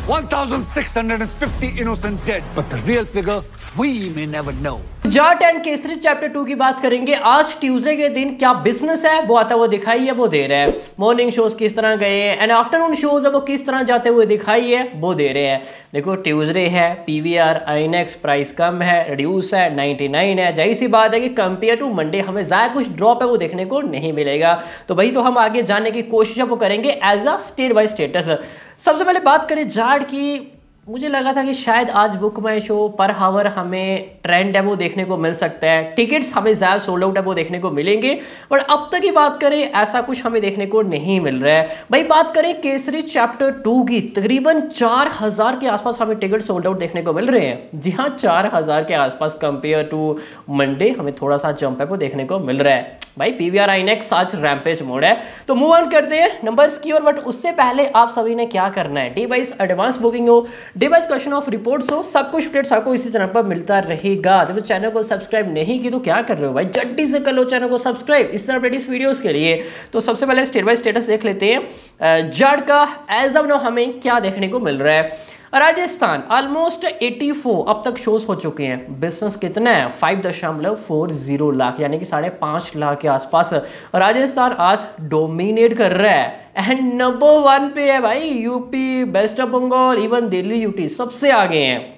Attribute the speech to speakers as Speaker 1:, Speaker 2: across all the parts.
Speaker 1: 1,650 innocents dead, but the real figure we may never know.
Speaker 2: Jat and Kesari chapter 2 की बात करेंगे। आज ट्यूसडे के दिन क्या बिजनेस है वो आता हुआ दिखाई है, वो दे रहे हैं। मॉर्निंग शोज किस तरह गए हैं एंड आफ्टरनून शोज है वो किस तरह जाते हुए दिखाई है, वो दे रहे हैं। देखो ट्यूसडे है, पीवीआर आईनेक्स प्राइस कम है, रिड्यूस है, 99 है। जाहिर सी बात है कि कंपेयर टू मंडे हमें ज़्यादा कुछ ड्रॉप है वो देखने को नहीं मिलेगा। तो वही तो हम आगे जानने की कोशिश वो करेंगे as a state by states. सबसे पहले बात करें जाट की। मुझे लगा था कि शायद आज बुक माई शो पर हावर हमें ट्रेंड है वो देखने को मिल सकता है, टिकट्स हमें ज़्यादा सोल्ड आउट है वो देखने को मिलेंगे, बट अब तक की बात करें ऐसा कुछ हमें देखने को नहीं मिल रहा है। भाई बात करें केसरी चैप्टर 2 की, तकरीबन 4000 के आसपास हमें टिकट सोल्ड आउट देखने को मिल रहे हैं। जी हाँ, 4000 के आसपास कंपेयर टू मंडे हमें थोड़ा सा जंप है वो देखने को मिल रहा है। भाई पीवीआर आईनेक्स आज रैम्पेज मोड है। तो मूव ऑन करते हैं नंबर्स की ओर, बट उससे पहले आप सभी ने क्या करना है, डे वाइज एडवांस बुकिंग हो, day wise question of reports हो, सब कुछ अपडेट्स आपको इसी चैनल पर मिलता रहेगा। जब चैनल को सब्सक्राइब नहीं की तो क्या कर रहे हो भाई, जल्दी से कर लो चैनल को सब्सक्राइब इस तरह अपडेट्स वीडियोस के लिए। तो सबसे पहले स्टेट बाय स्टेटस देख लेते हैं। जाट का एज ऑफ नाउ हमें क्या देखने को मिल रहा है। राजस्थान ऑलमोस्ट 84 अब तक शोज हो चुके हैं। बिजनेस कितना है, 5.40 लाख, यानी कि 5.5 लाख के आसपास राजस्थान आज डोमिनेट कर रहा है। एंड नंबर 1 पे है भाई UP, West Bengal, even Delhi UT सबसे आगे हैं।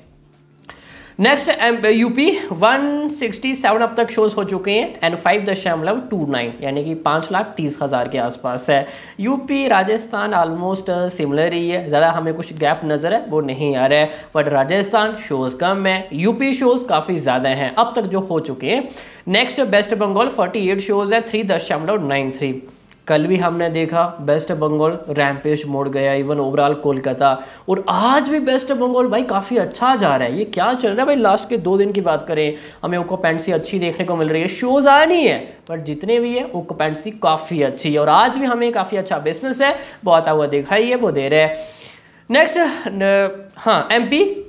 Speaker 2: नेक्स्ट यूपी 167 अब तक शोज हो चुके हैं एंड 5.29 यानी कि 5,30,000 के आसपास है। यूपी राजस्थान ऑलमोस्ट सिमिलर ही है, ज़्यादा हमें कुछ गैप नज़र है वो नहीं आ रहा है, बट राजस्थान शोज कम है, यूपी शोज काफ़ी ज़्यादा हैं अब तक जो हो चुके हैं। नेक्स्ट वेस्ट बंगाल 48 शोज है 3.93। कल भी हमने देखा वेस्ट बंगाल रैम्पेज मोड़ गया, इवन ओवरऑल कोलकाता, और आज भी वेस्ट बंगाल भाई काफ़ी अच्छा जा रहा है। ये क्या चल रहा है भाई, लास्ट के 2 दिन की बात करें हमें ऑक्यूपेंसी अच्छी देखने को मिल रही है, शोज आ नहीं है बट जितने भी है ऑक्यूपेंसी काफ़ी अच्छी है और आज भी हमें काफ़ी अच्छा बिजनेस है वो आता हुआ दिखाई है, वो दे रहे हैं। नेक्स्ट हाँ एमपी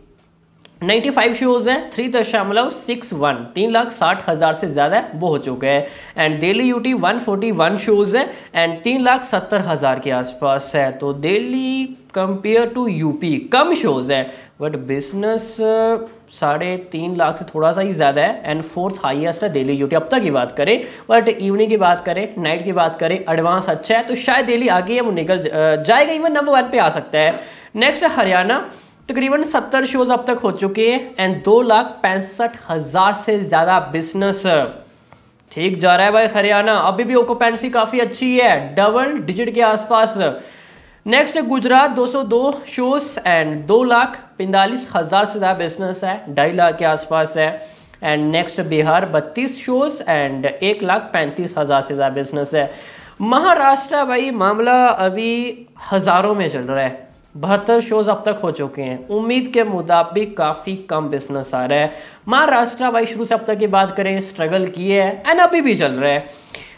Speaker 2: 95 शोज हैं 3.61, 3,60,000 से ज़्यादा वो हो चुका है। एंड दिल्ली यूटी 141 शोज है एंड 3,70,000 के आसपास है। तो दिल्ली कंपेयर टू यूपी कम शोज है बट बिजनेस 3.5 लाख से थोड़ा सा ही ज़्यादा है एंड 4th हाईएस्ट है दिल्ली यूटी अब तक की बात करें। बट इवनिंग की बात करें, नाइट की बात करें, एडवांस अच्छा है तो शायद दिल्ली आगे है वो निकल जाएगा, इवन नंबर 1 पे आ सकता है। नेक्स्ट हरियाणा तकरीबन 70 शोज अब तक हो चुके हैं एंड 2,65,000 से ज़्यादा बिजनेस ठीक जा रहा है भाई हरियाणा। अभी भी ऑक्यूपेंसी काफ़ी अच्छी है, डबल डिजिट के आसपास। नेक्स्ट गुजरात 202 शोज एंड 2,45,000 से ज़्यादा बिजनेस है, 2.5 लाख के आसपास है। And next Bihar 32 shows and 1,35,000 से ज़्यादा बिजनेस है। महाराष्ट्र भाई मामला अभी हज़ारों में चल रहा है, 72 शोज अब तक हो चुके हैं, उम्मीद के मुताबिक काफ़ी कम बिजनेस आ रहा है। महाराष्ट्र भाई शुरू से अब तक की बात करें स्ट्रगल किए है एंड अभी भी चल रहा है।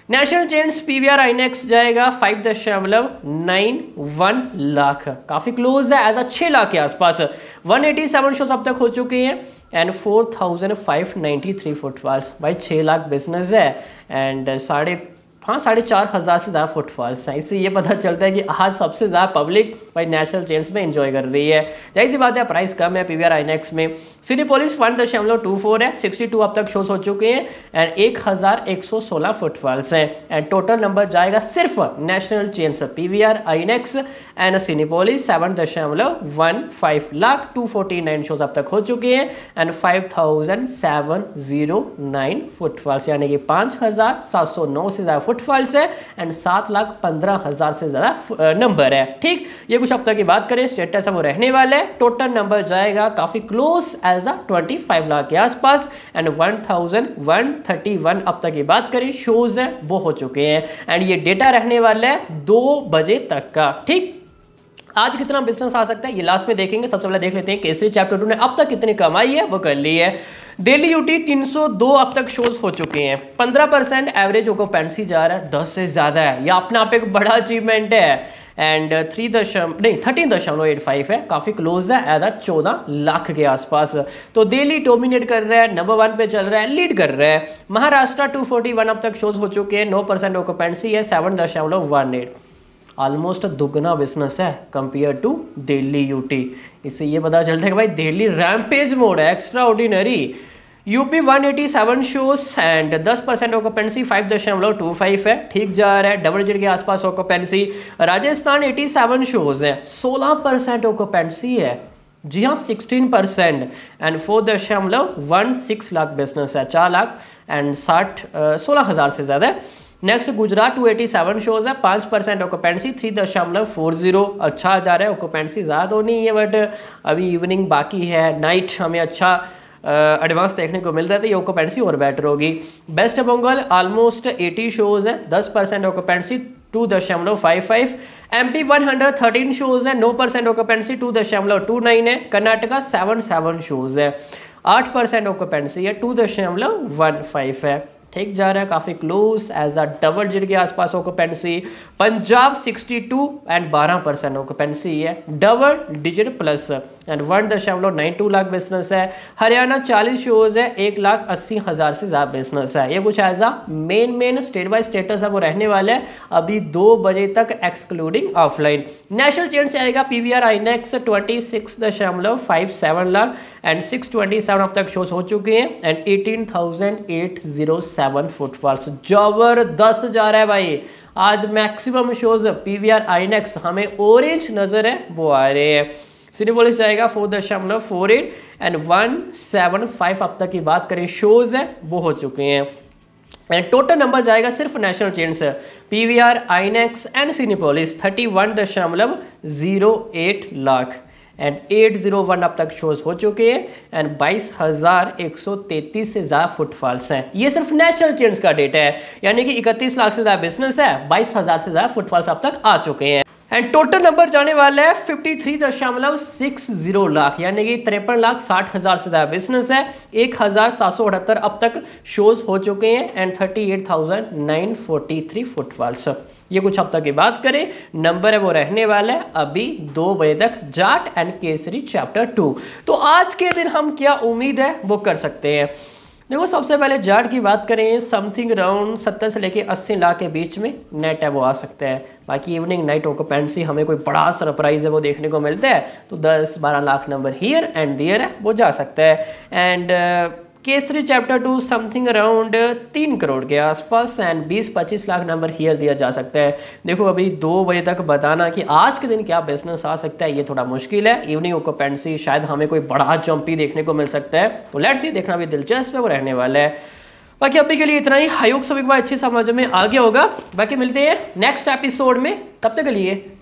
Speaker 2: नेशनल चेंज पीवीआर आईनेक्स जाएगा 5.91 लाख, काफ़ी क्लोज है एज अ 6 लाख के आसपास। 187 शोज अब तक हो चुके हैं एंड 4,593 फुटफॉल्स, भाई 6 लाख बिजनेस है एंड 4,500 से ज़्यादा फुटफॉल्स हैं। इससे ये पता चलता है कि आज सबसे ज़्यादा पब्लिक भाई नेशनल चेंज में एंजॉय कर रही है। जाहिर सी बात है प्राइस कम है पीवीआर आईनेक्स में। सिटीपोलिस 1.24 है, 62 अब तक शोज हो चुके हैं एंड 1,116 फुटफॉल्स हैं एंड टोटल नंबर जाएगा सिर्फ national chain PVR INOX and Cinepolis 7.15 lakh, 249 shows अब तक हो चुके हैं एंड 5,709 फुटफॉल्स, यानी कि 5,709 से ज़्यादा फुटफॉल्स है एंड 7,15,000 से ज़्यादा नंबर है। ठीक, ये कुछ अब तक की बात करें स्टेटस है वो रहने वाला है। टोटल नंबर जाएगा काफ़ी क्लोज एज अ 25 लाख के आसपास एंड 1,131 अब तक की बात करें शोज है वो हो चुके हैं एंड ये डेटा रहने वाला है 2 बजे तक का। ठीक, आज कितना बिजनेस आ सकता है ये लास्ट में देखेंगे। सबसे पहले देख लेते हैं केसरी चैप्टर 2 ने अब तक कितनी कमाई है वो कर ली है। दिल्ली यूटी 302 अब तक शोज हो चुके हैं, 15% एवरेज ऑक्यूपेंसी जा रहा है, 10 से ज़्यादा है, यह अपने आप एक बड़ा अचीवमेंट है एंड 13.85 है, काफ़ी क्लोज है एज 14 लाख के आसपास। तो दिल्ली डोमिनेट कर रहा है, नंबर 1 पे चल रहा है, लीड कर रहा है। महाराष्ट्र 241 अब तक शोज हो चुके हैं, 9% ऑक्यूपेंसी है, 7.18। ऑलमोस्ट दुगना बिजनेस है कंपेयर टू दिल्ली यूटी। इससे ये पता चलता है कि भाई दिल्ली रैम्पेज मोड है, extra ordinary. UP 187 shows and 10% occupancy 5.25 है, ठीक जा रहा है, डबल डिजिट के आसपास ऑक्यूपेंसी। राजस्थान 87 शोज है, 16% ऑक्यूपेंसी है, जी हाँ 16% एंड 4.16 लाख बिजनेस है, 4,60,16,000 से ज़्यादा है। नेक्स्ट गुजरात 287 शोज है, 5% ऑक्यूपेंसी 3.40, अच्छा जा रहा है, ऑक्यूपेंसी ज़्यादा तो नहीं है बट अभी इवनिंग बाकी है, नाइट हमें अच्छा एडवांस देखने को मिल रहा है तो ये ऑक्यूपेंसी और बेटर होगी। वेस्ट बंगाल ऑलमोस्ट 80 शोज है, 10% ऑक्यूपेंसी 2.55। MP 113 शोज है, 9% ऑक्यूपेंसी 2.29 है। कर्नाटका 77 शोज है, 8% ऑक्यूपेंसी है, 2.15 है, ठीक जा रहा है, काफ़ी close as the double digit के आसपास ऑक्यूपेंसी। पंजाब 62 एंड 12% ऑक्यूपेंसी है, double digit plus and 1.92 lakh business है। हरियाणा 40 शोज है, 1,80,000 से ज़्यादा बिजनेस है। ये कुछ as a main state by status है वो रहने वाला है अभी 2 बजे तक एक्सक्लूडिंग ऑफलाइन। नेशनल चेंज से आएगा PVR INEX 26.57 लाख एंड 627 अब तक शोज हो चुके हैं एंड 18,807 फुटफॉल्स। जबरदस्त जा रहा है भाई, आज मैक्सिमम शोज PVR INEX हमें ऑरेंज नजर है वो आ रहे हैं। सिनेपोलिस जाएगा 4.48 एंड 175 अब तक की बात करें शोज है वो हो चुके हैं। एंड टोटल नंबर जाएगा सिर्फ नेशनल चेन से PVR INEX and Cinepolis 31.08 lakh and 801 अब तक शोज हो चुके हैं एंड 22,133 से ज़्यादा फुटफॉल्स हैं। ये सिर्फ नेशनल चेन्स का डेटा है, यानी कि 31 लाख से ज़्यादा बिजनेस है, 22,000 से ज़्यादा फुटफॉल्स अब तक आ चुके हैं। एंड टोटल नंबर जाने वाला है 53.60 लाख, यानी कि 53,60,000 से ज़्यादा बिजनेस है, 1,778 अब तक शोज हो चुके हैं एंड 38,943 फुटफॉल्स। ये कुछ हफ्ता की बात करें, नंबर है वो रहने वाला है अभी 2 बजे तक जाट एंड केसरी चैप्टर 2। तो आज के दिन हम क्या उम्मीद है वो कर सकते हैं। देखो सबसे पहले जाट की बात करें, समथिंग अराउंड 70 से लेके 80 लाख के बीच में नेट है वो आ सकता है। बाकी इवनिंग नाइट ऑक्यूपेंसी हमें कोई बड़ा सरप्राइज है वो देखने को मिलता है तो 10-12 lakh number here and there है वो जा सकता है। And Kesari chapter 2 something around 3 crore के आसपास एंड 20-25 लाख नंबर हियर दिया जा सकता है। देखो अभी 2 बजे तक बताना कि आज के दिन क्या बिजनेस आ सकता है ये थोड़ा मुश्किल है। इवनिंग ऑक्यूपेंसी शायद हमें कोई बड़ा जंपी देखने को मिल सकता है, तो लेट्स सी, देखना भी दिलचस्प है वो रहने वाला है। बाकी अभी के लिए इतना ही, आयोग सभी को अच्छी समझ में आ गया होगा। बाकी मिलते हैं नेक्स्ट एपिसोड में, तब तक के लिए